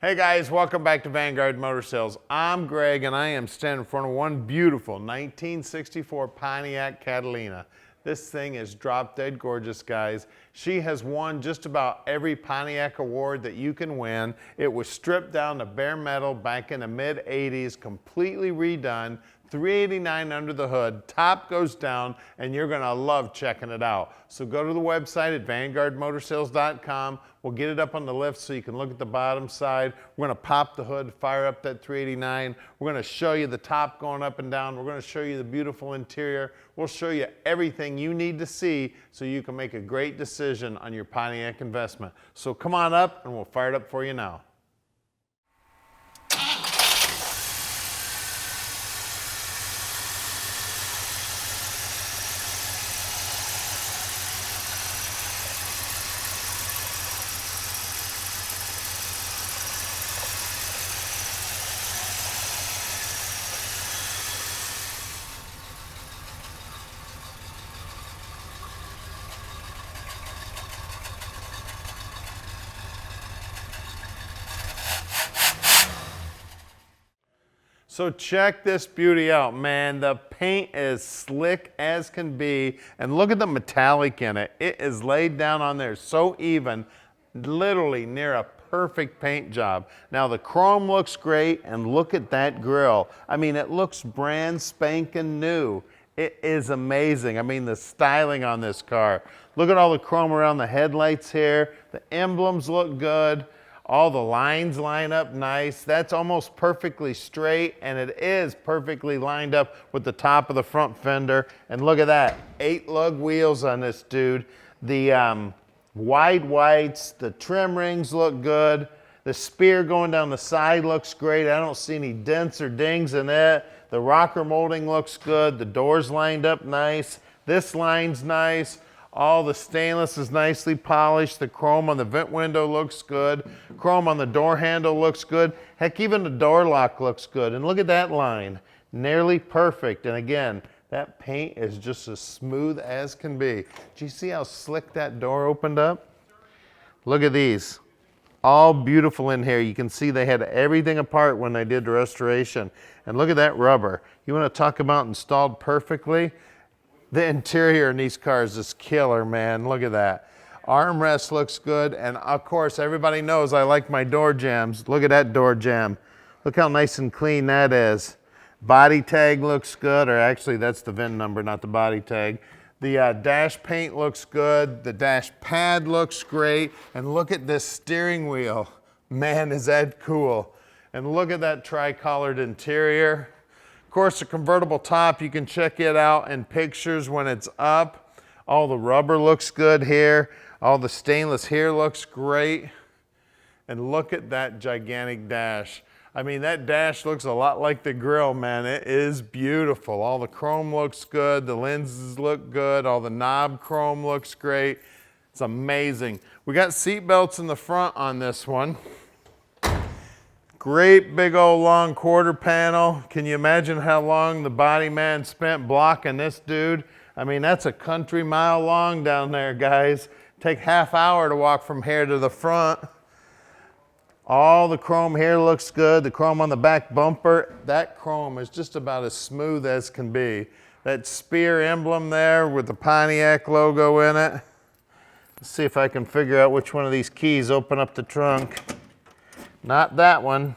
Hey guys, welcome back to Vanguard Motor Sales. I'm Greg and I am standing in front of one beautiful 1964 Pontiac Catalina. This thing is drop dead gorgeous, guys. She has won just about every Pontiac award that you can win. It was stripped down to bare metal back in the mid 80s, completely redone. $389 under the hood, top goes down, and you're gonna love checking it out. So go to the website at vanguardmotorsales.com. We'll get it up on the lift so you can look at the bottom side. We're gonna pop the hood, fire up that 389. We're gonna show you the top going up and down. We're gonna show you the beautiful interior. We'll show you everything you need to see so you can make a great decision on your Pontiac investment. So come on up and we'll fire it up for you now. So check this beauty out, man. The paint is slick as can be, and look at the metallic in it. It is laid down on there so even, literally near a perfect paint job. Now the chrome looks great, and look at that grille. I mean, it looks brand spanking new. It is amazing. I mean, the styling on this car. Look at all the chrome around the headlights here. The emblems look good. All the lines line up nice. That's almost perfectly straight, and it is perfectly lined up with the top of the front fender. And look at that, 8 lug wheels on this dude. The wide whites, the trim rings look good. The spear going down the side looks great. I don't see any dents or dings in it. The rocker molding looks good. The doors lined up nice. This line's nice. All the stainless is nicely polished. The chrome on the vent window looks good. Chrome on the door handle looks good. Heck, even the door lock looks good. And look at that line, nearly perfect. And again, that paint is just as smooth as can be. Do you see how slick that door opened up? Look at these, all beautiful in here. You can see they had everything apart when they did the restoration. And look at that rubber. You want to talk about installed perfectly? The interior in these cars is killer, man. Look at that. Armrest looks good, and of course, everybody knows I like my door jambs. Look at that door jamb. Look how nice and clean that is. Body tag looks good, or actually that's the VIN number, not the body tag. The dash paint looks good. The dash pad looks great. And look at this steering wheel. Man, is that cool. And look at that tri-colored interior. Of course, the convertible top, you can check it out in pictures when it's up. All the rubber looks good here. All the stainless here looks great. And look at that gigantic dash. I mean, that dash looks a lot like the grille, man. It is beautiful. All the chrome looks good. The lenses look good. All the knob chrome looks great. It's amazing. We got seat belts in the front on this one. Great big old long quarter panel. Can you imagine how long the body man spent blocking this dude? I mean, that's a country mile long down there, guys. Take half hour to walk from here to the front. All the chrome here looks good. The chrome on the back bumper, that chrome is just about as smooth as can be. That spear emblem there with the Pontiac logo in it. Let's see if I can figure out which one of these keys open up the trunk. Not that one.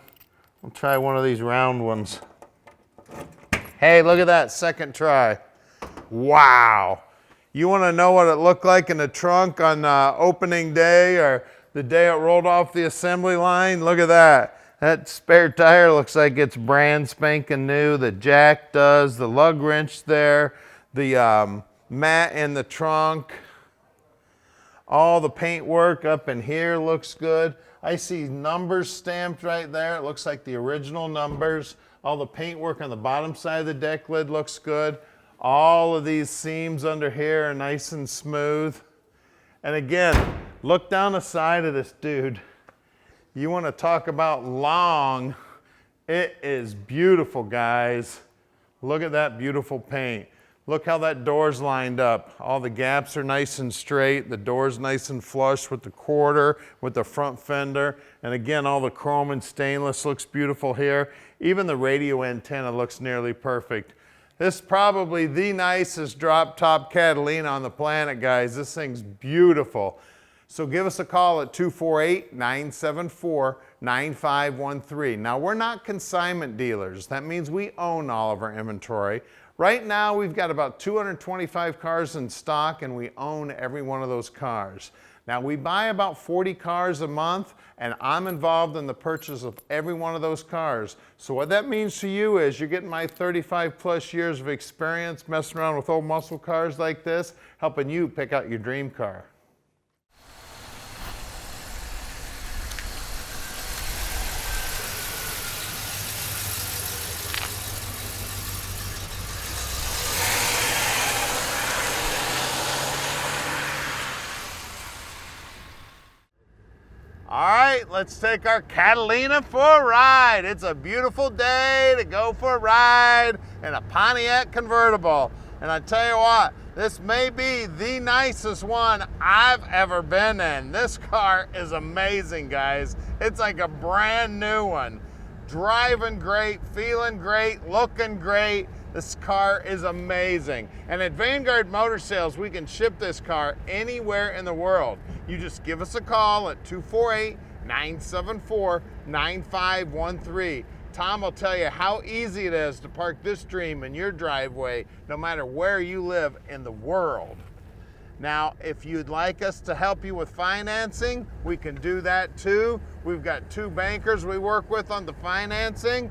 We'll try one of these round ones. Hey, look at that, second try. Wow. You want to know what it looked like in the trunk on opening day or the day it rolled off the assembly line? Look at that. That spare tire looks like it's brand spanking new. The jack does, the lug wrench there, the mat in the trunk. All the paint work up in here looks good. I see numbers stamped right there. It looks like the original numbers. All the paint work on the bottom side of the deck lid looks good. All of these seams under here are nice and smooth. And again, look down the side of this dude. You want to talk about long. It is beautiful, guys. Look at that beautiful paint. Look how that door's lined up. All the gaps are nice and straight. The door's nice and flush with the quarter, with the front fender. And again, all the chrome and stainless looks beautiful here. Even the radio antenna looks nearly perfect. This is probably the nicest drop top Catalina on the planet, guys. This thing's beautiful. So give us a call at 248-974-9513. Now, we're not consignment dealers. That means we own all of our inventory. Right now, we've got about 225 cars in stock, and we own every one of those cars. Now, we buy about 40 cars a month, and I'm involved in the purchase of every one of those cars. So what that means to you is you're getting my 35 plus years of experience messing around with old muscle cars like this, helping you pick out your dream car. All right, let's take our Catalina for a ride. It's a beautiful day to go for a ride in a Pontiac convertible. And I tell you what, this may be the nicest one I've ever been in. This car is amazing, guys. It's like a brand new one. Driving great, feeling great, looking great. This car is amazing. And at Vanguard Motor Sales, we can ship this car anywhere in the world. You just give us a call at 248-974-9513. Tom will tell you how easy it is to park this dream in your driveway, no matter where you live in the world. Now, if you'd like us to help you with financing, we can do that too. We've got 2 bankers we work with on the financing.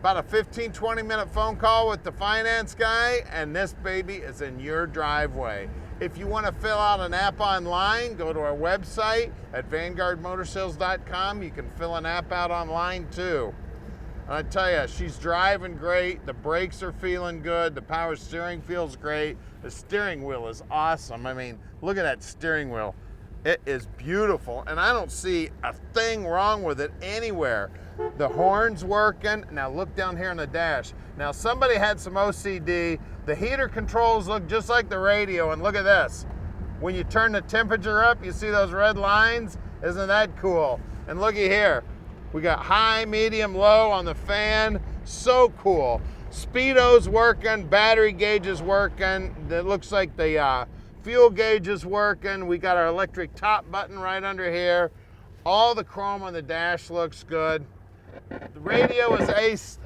About a 15-20 minute phone call with the finance guy, and this baby is in your driveway. If you want to fill out an app online, go to our website at vanguardmotorsales.com. You can fill an app out online too. I tell you, she's driving great. The brakes are feeling good. The power steering feels great. The steering wheel is awesome. I mean, look at that steering wheel. It is beautiful, and I don't see a thing wrong with it anywhere. The horn's working. Now look down here on the dash. Now somebody had some OCD. The heater controls look just like the radio, and look at this. When you turn the temperature up, you see those red lines? Isn't that cool? And looky here. We got high, medium, low on the fan. So cool. Speedo's working, battery gauge is working. It looks like the fuel gauge is working. We got our electric top button right under here. All the chrome on the dash looks good. The radio is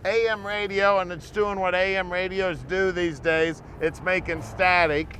AM radio, and it's doing what AM radios do these days. It's making static.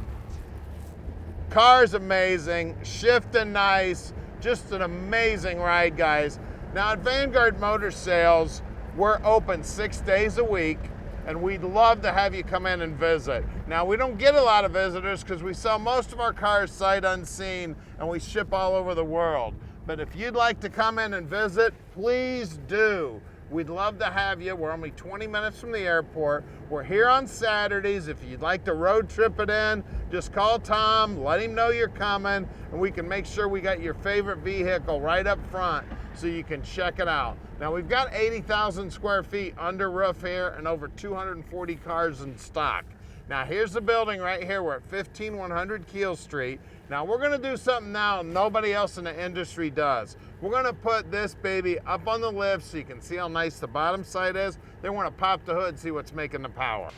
Car's amazing, shifting nice, just an amazing ride, guys. Now at Vanguard Motor Sales, we're open 6 days a week, and we'd love to have you come in and visit. Now, we don't get a lot of visitors because we sell most of our cars sight unseen, and we ship all over the world. But if you'd like to come in and visit, please do. We'd love to have you. We're only 20 minutes from the airport. We're here on Saturdays. If you'd like to road trip it in, just call Tom, let him know you're coming, and we can make sure we got your favorite vehicle right up front so you can check it out. Now, we've got 80,000 square feet under roof here and over 240 cars in stock. Now, here's the building right here. We're at 15100 Keel Street. Now, we're gonna do something now nobody else in the industry does. We're gonna put this baby up on the lift so you can see how nice the bottom side is. Then we're gonna pop the hood and see what's making the power.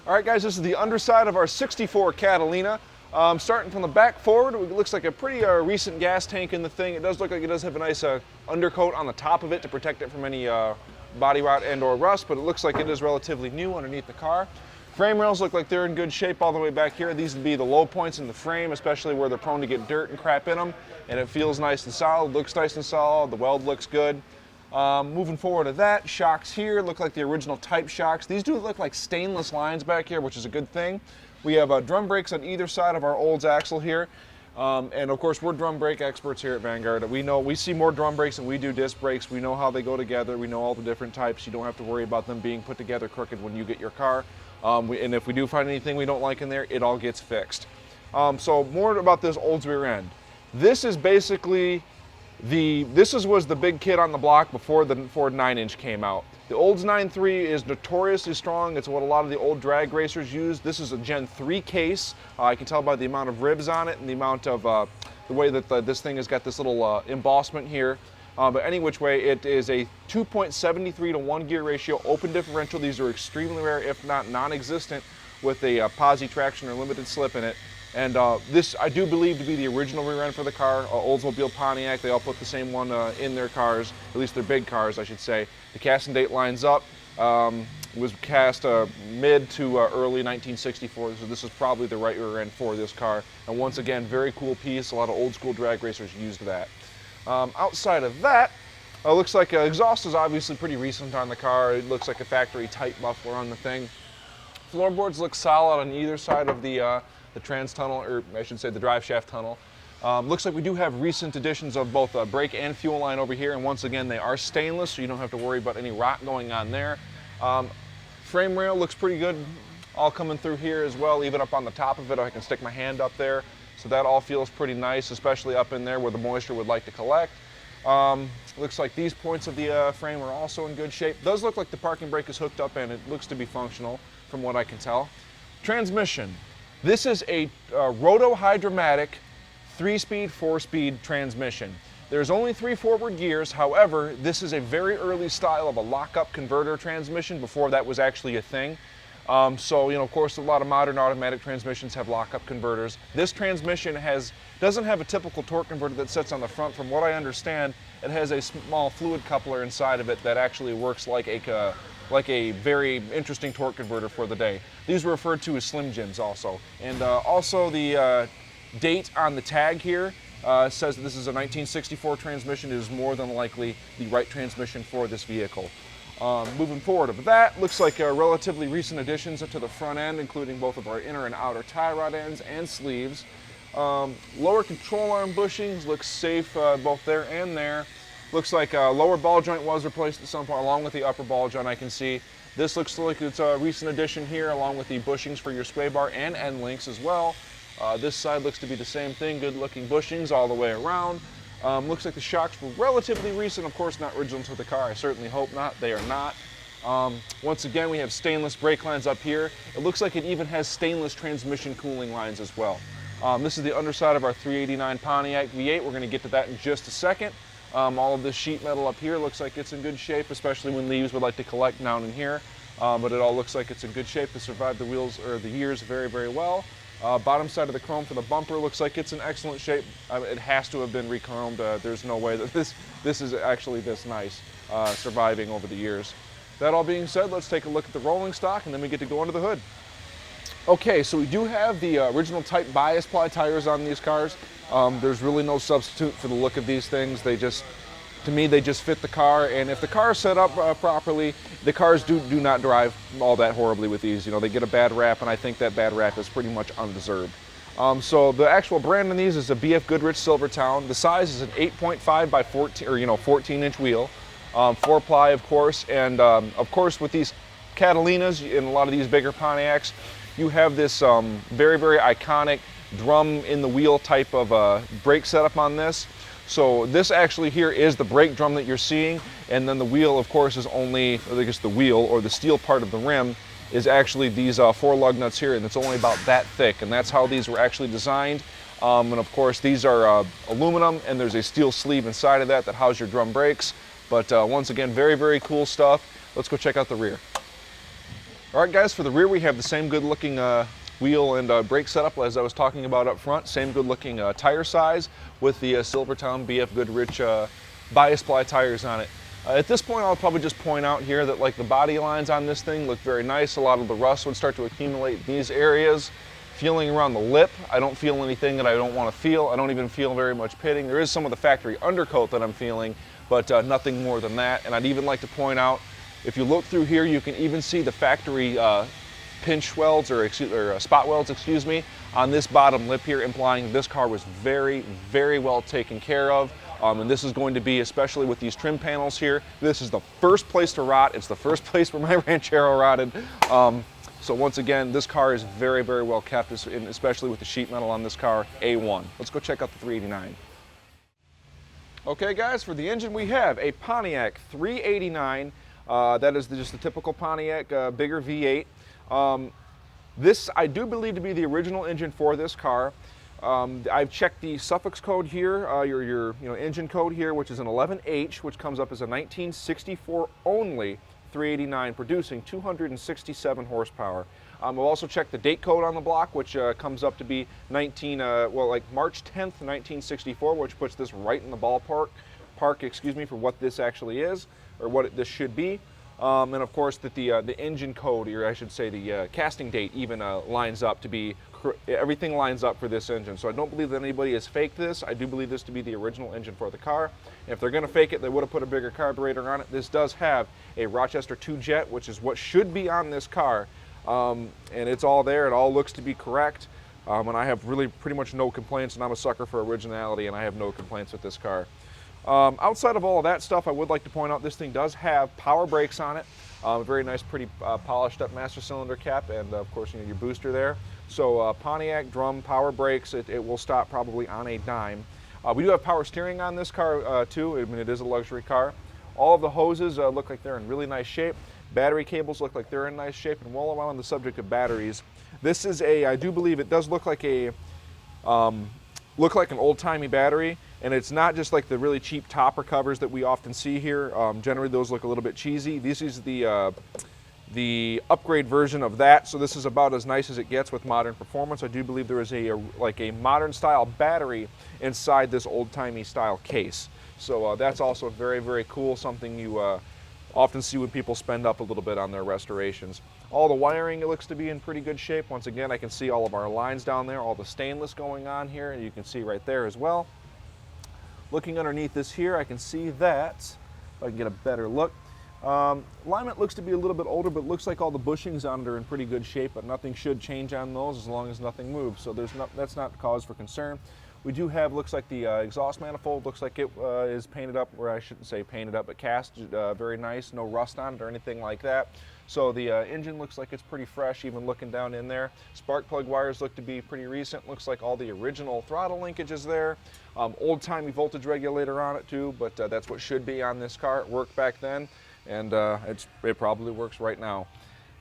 All right, guys, this is the underside of our 64 Catalina. Starting from the back forward, it looks like a pretty recent gas tank in the thing. It does look like it does have a nice undercoat on the top of it to protect it from any body rot and or rust, but it looks like it is relatively new underneath the car. Frame rails look like they're in good shape all the way back here. These would be the low points in the frame, especially where they're prone to get dirt and crap in them. And it feels nice and solid, looks nice and solid. The weld looks good. Moving forward to that, shocks here look like the original type shocks. These do look like stainless lines back here, which is a good thing. We have drum brakes on either side of our Olds axle here. And of course, we're drum brake experts here at Vanguard. We see more drum brakes than we do disc brakes. We know how they go together. We know all the different types. You don't have to worry about them being put together crooked when you get your car. And if we do find anything we don't like in there, it all gets fixed. So more about this Olds rear end. This is basically Was the big kid on the block before the Ford 9-inch came out. The Olds 9.3 is notoriously strong. It's what a lot of the old drag racers use. This is a Gen 3 case. I can tell by the amount of ribs on it and the amount of the way that this thing has got this little embossment here. But any which way, it is a 2.73 to 1 gear ratio open differential. These are extremely rare, if not non-existent, with a posi traction or limited slip in it. And this I do believe to be the original rear end for the car. Oldsmobile, Pontiac, they all put the same one in their cars, at least their big cars, I should say. The casting date lines up. Was cast mid to early 1964, so this is probably the right rear end for this car. And once again, very cool piece. A lot of old school drag racers used that. Outside of that, looks like exhaust is obviously pretty recent on the car. It looks like a factory type muffler on the thing. Floorboards look solid on either side of the trans tunnel, or I should say the drive shaft tunnel. Looks like we do have recent additions of both brake and fuel line over here, and once again they are stainless, so you don't have to worry about any rot going on there. Frame rail looks pretty good, all coming through here as well, even up on the top of it. I can stick my hand up there, so that all feels pretty nice, especially up in there where the moisture would like to collect. Looks like these points of the frame are also in good shape. Does look like the parking brake is hooked up and it looks to be functional from what I can tell. Transmission. This is a roto-hydromatic 3-speed, 4-speed transmission. There's only 3 forward gears. However, this is a very early style of a lock-up converter transmission before that was actually a thing. So, of course, a lot of modern automatic transmissions have lock-up converters. This transmission doesn't have a typical torque converter that sits on the front. From what I understand, it has a small fluid coupler inside of it that actually works like a very interesting torque converter for the day. These were referred to as Slim Jims also. And also the date on the tag here says that this is a 1964 transmission. It is more than likely the right transmission for this vehicle. Moving forward of that, looks like relatively recent additions to the front end, including both of our inner and outer tie rod ends and sleeves. Lower control arm bushings looks safe both there and there. Looks like a lower ball joint was replaced at some point along with the upper ball joint, I can see. This looks like it's a recent addition here, along with the bushings for your sway bar and end links as well. This side looks to be the same thing, good looking bushings all the way around. Looks like the shocks were relatively recent, of course not original to the car. I certainly hope not, they are not. Once again, we have stainless brake lines up here. It looks like it even has stainless transmission cooling lines as well. This is the underside of our 389 Pontiac V8. We're going to get to that in just a second. All of this sheet metal up here looks like it's in good shape, especially when leaves would like to collect down in here. But it all looks like it's in good shape to survive the wheels or the years very, very well. Bottom side of the chrome for the bumper looks like it's in excellent shape. It has to have been re-chromed. There's no way that this is actually this nice, surviving over the years. That all being said, let's take a look at the rolling stock and then we get to go under the hood. Okay, so we do have the original type bias ply tires on these cars. There's really no substitute for the look of these things. To me, they just fit the car, and if the car is set up properly, the cars do not drive all that horribly with these. They get a bad rap, and I think that bad rap is pretty much undeserved. So the actual brand on these is a BF Goodrich Silvertown. The size is an 8.5 by 14, or 14-inch wheel, 4-ply, of course, and of course with these Catalinas and a lot of these bigger Pontiacs, you have this very, very iconic drum in the wheel type of brake setup on this. So this actually here is the brake drum that you're seeing, and then the wheel, of course, is only, I guess the wheel or the steel part of the rim is actually these 4 lug nuts here, and it's only about that thick, and that's how these were actually designed. And of course, these are aluminum, and there's a steel sleeve inside of that house your drum brakes. But once again, very, very cool stuff. Let's go check out the rear. All right, guys, for the rear, we have the same good-looking wheel and brake setup as I was talking about up front. Same good-looking tire size with the Silvertown BF Goodrich bias ply tires on it. At this point, I'll probably just point out here that the body lines on this thing look very nice. A lot of the rust would start to accumulate in these areas. Feeling around the lip, I don't feel anything that I don't want to feel. I don't even feel very much pitting. There is some of the factory undercoat that I'm feeling, but nothing more than that. And I'd even like to point out, if you look through here, you can even see the factory pinch welds or spot welds, excuse me, on this bottom lip here, implying this car was very, very well taken care of. And this is going to be, especially with these trim panels here, this is the first place to rot. It's the first place where my Ranchero rotted. So once again, this car is very, very well kept, especially with the sheet metal on this car, A1. Let's go check out the 389. Okay guys, for the engine we have a Pontiac 389. That is just the typical Pontiac, bigger V8. This I do believe to be the original engine for this car. I've checked the suffix code here, your engine code here, which is an 11H, which comes up as a 1964 only 389, producing 267 horsepower. We'll also check the date code on the block, which comes up to be March 10th, 1964, which puts this right in the ballpark, for what this actually is, or what this should be. And of course that the engine code, or I should say the casting date, even lines up to be, everything lines up for this engine. So I don't believe that anybody has faked this. I do believe this to be the original engine for the car. And if they're going to fake it, they would have put a bigger carburetor on it. This does have a Rochester 2 jet, which is what should be on this car. And it's all there. It all looks to be correct. And I have really pretty much no complaints, and I'm a sucker for originality, and I have no complaints with this car. Outside of all of that stuff, I would like to point out this thing does have power brakes on it. Very nice, pretty polished up master cylinder cap, and of course your booster there. So Pontiac drum power brakes, it will stop probably on a dime. We do have power steering on this car too. I mean, it is a luxury car. All of the hoses look like they're in really nice shape. Battery cables look like they're in nice shape. And while I'm on the subject of batteries, this is I do believe it does look like an old-timey battery. And it's not just like the really cheap topper covers that we often see here. Generally those look a little bit cheesy. This is the upgrade version of that. So this is about as nice as it gets with modern performance. I do believe there is a modern style battery inside this old-timey style case. So that's also very, very cool, something you often see when people spend up a little bit on their restorations. All the wiring, it looks to be in pretty good shape. Once again, I can see all of our lines down there, all the stainless going on here, and you can see right there as well. Looking underneath this here, I can see that, if I can get a better look. Alignment looks to be a little bit older, but looks like all the bushings on it are in pretty good shape, but nothing should change on those as long as nothing moves. So that's not cause for concern. We do have, looks like the exhaust manifold, looks like it is painted up, or I shouldn't say painted up, but cast, very nice, no rust on it or anything like that. So the engine looks like it's pretty fresh, even looking down in there. Spark plug wires look to be pretty recent. Looks like all the original throttle linkage is there. Old-timey voltage regulator on it too, but that's what should be on this car. It worked back then, and it probably works right now.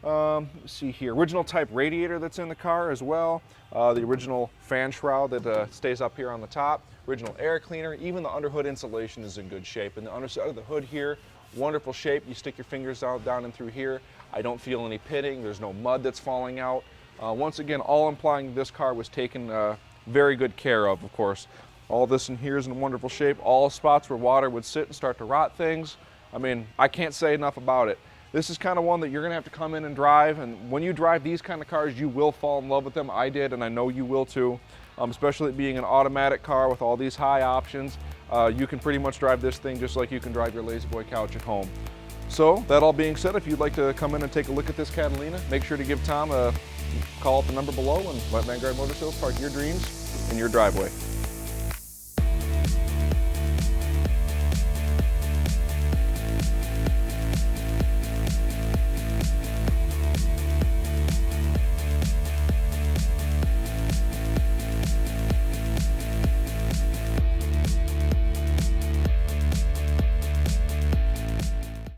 Let's see here, original type radiator that's in the car as well. The original fan shroud that stays up here on the top. Original air cleaner, even the underhood insulation is in good shape. And the underside of the hood here, wonderful shape. You stick your fingers down and through here. I don't feel any pitting. There's no mud that's falling out. Once again, all implying this car was taken very good care of course. All this in here is in wonderful shape. All spots where water would sit and start to rot things. I mean, I can't say enough about it. This is kind of one that you're gonna have to come in and drive, and when you drive these kind of cars, you will fall in love with them. I did, and I know you will too. Especially it being an automatic car with all these high options. You can pretty much drive this thing just like you can drive your Lazy Boy couch at home. So, that all being said, if you'd like to come in and take a look at this Catalina, make sure to give Tom a call at the number below and let Vanguard Motor Sales park your dreams in your driveway.